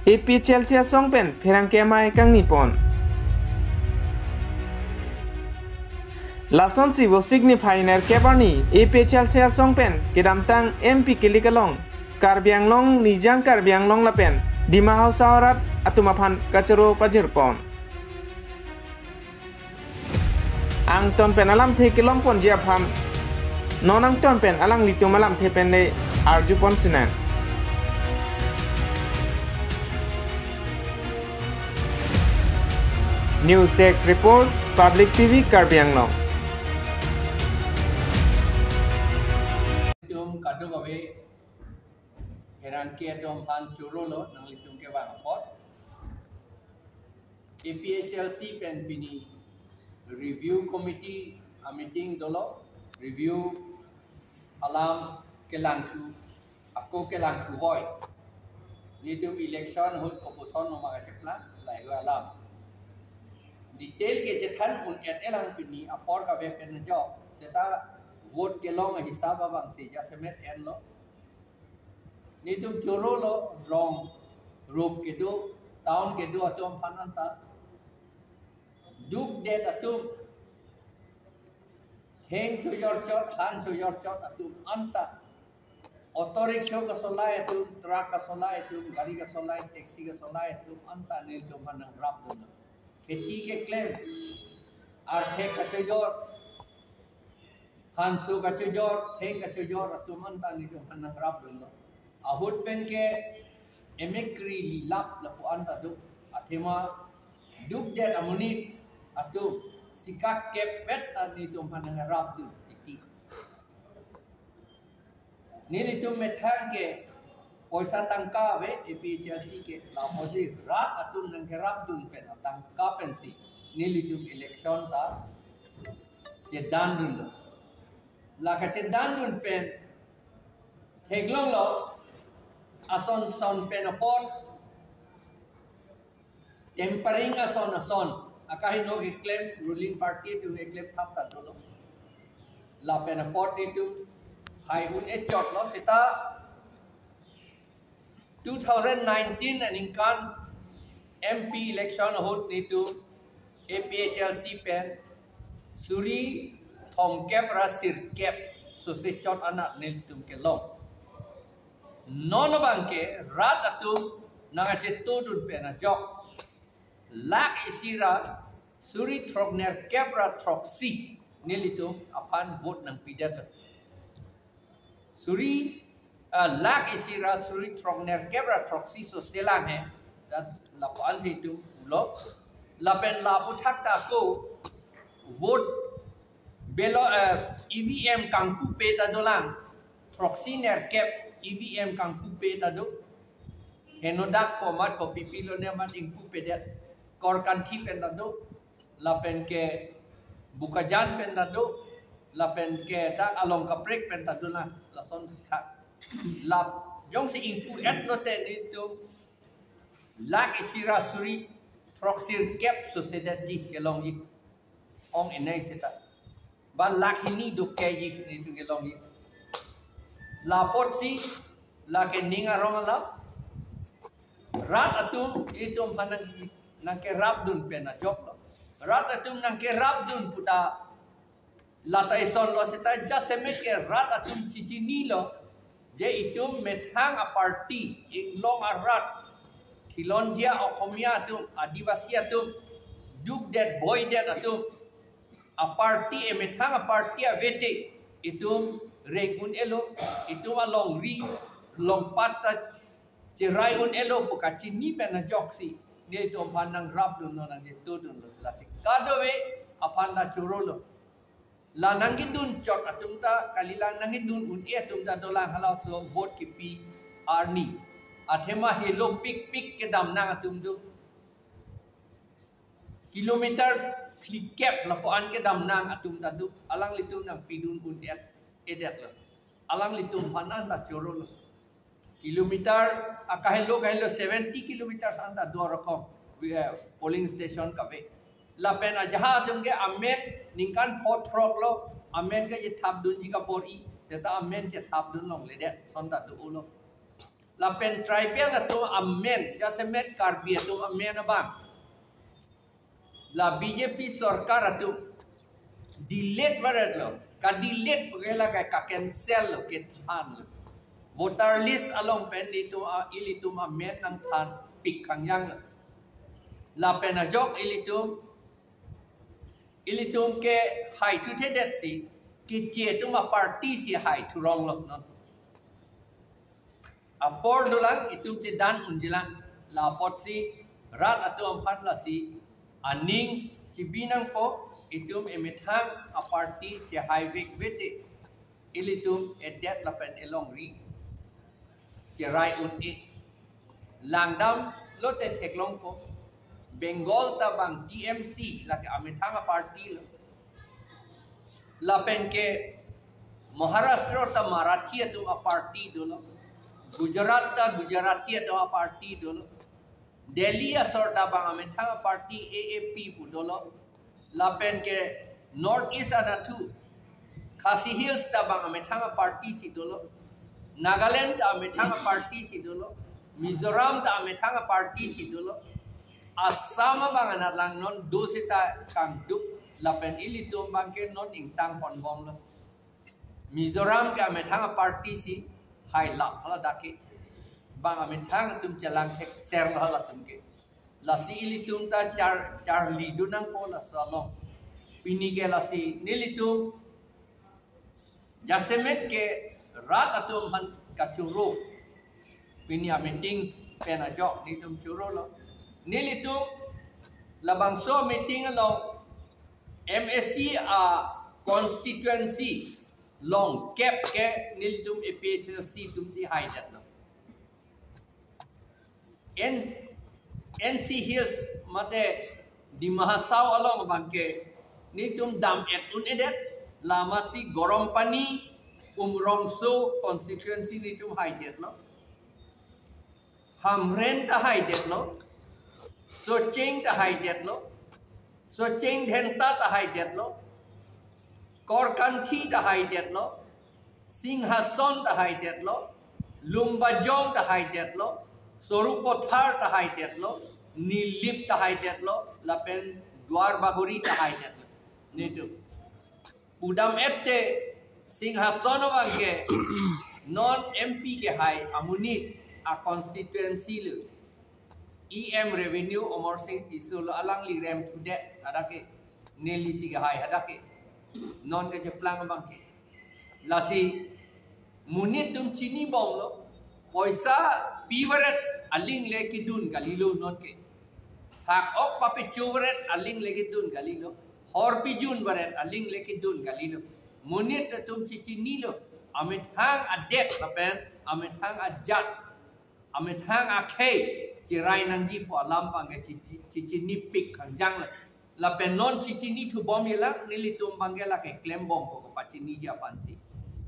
AP Chelsea songpen pherang kemai kang nipon. Lason si bo signify ner kebani AP Chelsea songpen kedamtang MP Kilikalong Karbiang Long nijang Karbiang Long lapen di Mahau Sawarat atumapan kacero pajirpon. Ang ton pen alam the kilong pon jiaphan nonang ton pen alang litum alam the pen de arju pon sinan. News Desk Report, Public TV Karbiang Long. Litum kado gawe heran kia dom han churolo nang litum ke bang pot. APHLC pen pini review committee a meeting dolo review alam kelantu aku kelantu void. Litum election hut opposition no magasepla lai alam. Detail के जथन उन एतेlang pini apor ka be pen jo seta vote ke long hisab abang se ja semet en lo ni tum choro lo long rope ke do town ke do atom phananta duk det atum heng to your chot han to your chot atum anta auto rickshaw ka solai atum truck ka solai atum gari ka solai taxi ka solai atum anta nil tum hanang rap do खेती के क्लेम आर्थे कचजोर हांसु कचजोर थे कचजोर तुमन तानी जो हनंगराब दलो आहुत पेन के एमेक्री लिलाप लपु अंता दु अथेमा दुक दे अमुनी अतु सिका के पेट तानी तुम हनंगराब दु टिटी नीली तुम मेथान के पैसा तंका वे APHLC के लामोजी रात अतुम नंगराब दुन पेन तंका पेंसी नीली तुम इलेक्शन ता चेदान दुन लाका चेदान दुन पेन थेगलों लो असन सन पेन अपॉन टेम्परिंग असन अकाही नो के क्लेम रूलिंग पार्टी तुम एक क्लेम थाप ता दो ला pen upon itu hai un echot lo sita 2019 aningkan MP election hot itu APHLC pen suri thom kep rasir kep so se chot anak nil tum ke long non bangke rat atum nanga chetu dun pen jok lak isira suri throkner kep ra throksi nil itu apan vote nang pidat suri lag isira suri trongner kebra troxy so selang hai dat lapan se tu lo lapen lapu thakta ko vote belo EVM kangku pe ta dolang troxy ner kep EVM kangku pe ta do henodak pomat ko pipilo ne mat ingku pe det kor kanthi pen ta do lapen ke bukajan pen ta do lapen ke dak along ka break pen ta dolang lason thak lap jong si input at note itu lag isira suri troxir kep so sedat ji kelong ji ong enai seta ban lag hini du ke ji ni tu kelong ji lapot si lag ninga romala rat atum itu panan nang ke rap dun pena jok lo rat atum nang ke rap dun puta lata ison lo seta jasemet ke rat atum cici ni lo je itum methang a party inglong arat khilonjia okhomia atum adivasi atum duk that boy that atum a party e methang a party a vete itum regun elo itum along ri long pata chirai un elo pokachi ni pena joksi ne to panang rap dun no nang tu dun la sikadove apanda churolo la nangidun chot atumta kalila nangidun un e atumta dolang halau so vote ki pi arni athema helo pik ke dam nang atum du kilometer click cap la po an ke dam nang atum ta du alang litum nang pidun un edet la alang litum phanan ta chorol kilometer akahelo 70 kilometers anda do rakom polling station ka ve la pena jaha atum ke amen ningkan phot throk lo amen ke ye thap dun ji ka por I seta amen che thap dun long le det son ta du lo la pen tribal atum amen jasemet karbi atum amen abang la BJP sarkar atum delete barat lo ka delete pagela ka cancel lo ke than lo voter list along pen itu ilitum amen nang than pik kangyang la pen ajok ilitum ke hai tu thedet si ki che tu ma party si hai tu rong lo no apor dulang itum che dan unjilang la pot si rat atum phat la si aning cibinang po itum emethang a party che hai vek vete ilitum edet la pen elong ri che rai un ik langdam lo te theklong ko Bengal ta bang TMC la ke amethang a party lo la pen ke Maharashtra ta Marathi atum a party dolo Gujarat ta Gujarati atum a party dolo Delhi asor ta bang amethang a party AAP pu dolo la pen ke North East anatu Khasi Hills ta bang amethang a party si dolo Nagaland ta amethang a party si dolo Mizoram ta amethang a party si dolo Assam bang anat lang non dosita kang dup lapen ilitum bang ke non ingtang pon bong lo Mizoram ka amethang a party si hai lap hala daki bang amethang tum chalang tek ser hala tum ke la si ilitum ta char lidu nang po la salong pini ke la si nilitum jasemet ke rat atum han kachuro pini meeting pena jok ni tum churo lo nilitum labang so meeting along MSC constituency long cap ke nilitum APHC tum si hai jat no NC Hills mate di Mahasau along bangke nilitum dam et un edet lama si Gorom Pani Umrongso constituency nilitum hai det no Hamren ta hai det no So ching ta hai det lo so ching dhenta ta hai det lo Korkanthi ta hai det lo Singhason ta hai det lo Lumbajong ta hai det lo Sorupothar ta hai det lo Nilip ta hai det lo lapen Dwar Baguri ta hai det lo nitu udam ette Singhason bangke non MP ke hai amunit a constituency lo EM revenue omor sing isul alang li rem tude adake neli si hai adake non ke jeplang bangke lasi munit tum chini bong lo poisa piwaret aling le kidun galilo non ke hak op papi chuwaret aling le kidun galilo hor pijun baret aling le kidun galilo munit tum chichini lo amit hang adet lapen amit hang ajat amit hang akhe Cirai nanti po alam bangke cici ni pik kanjang la penon cici ni tu bom yela nilitum bangke la ke klem bom ko paci ni japan si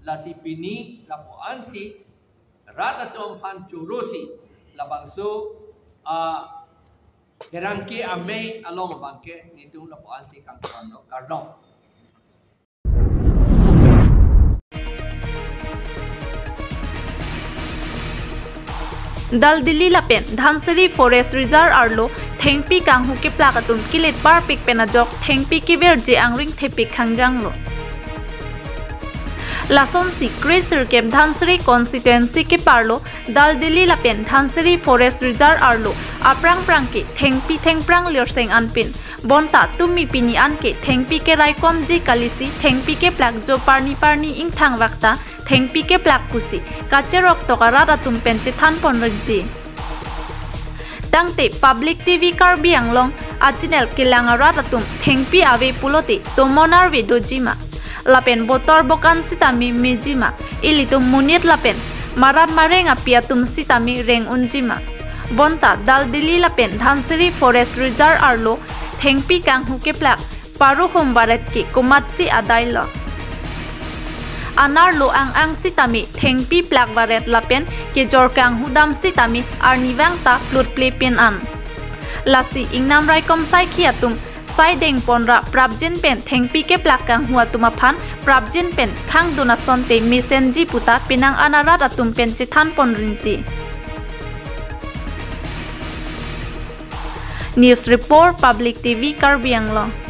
la si pini la po ansi rata tom pan churosi la bangso herangki ame along bangke nitum la po ansi kang kono kardong Dal Delhi lapen Dhansari Forest Reserve arlo thengpi kanghu ke plakatum kilet par pik penajok thengpi ki berje angring thepik khangjang lo Lason si Krisir kem Dhansari constituency ke parlo Dal Delhi lapen Dhansari Forest Reserve arlo aprang prang ke thengpi thengprang lerseng anpin bonta tumi pini anke thengpi ke raikom ji kalisi thengpi ke plak jo parni ing thang wakta thengpi ke plak pusi kacherok tokarat atum penche than ponriti tangte public TV Karbi Anglong achinel kilangarat atum thengpi ave puloti tomonar vedojima lapen botor bokan sitami mejima ilitum munit lapen marat mareng apiatum sitami reng unjima bonta Dal Delhi lapen Dhansari Forest Reserve arlo thengpi kanghu ke plak paru hombaret ki kumatsi adailo anar lo ang sitami thengpi plak baret lapen ke jorkang hudam sitami arniwang ta plut plepin an lasi ingnam raikom sai khiatum sai deng ponra prabjen pen thengpi ke plak kang huatuma phan prabjen pen khang dona sonte mesenji puta pinang anarat atum pen chithan ponrinti News Report Public TV Karbi Anglong.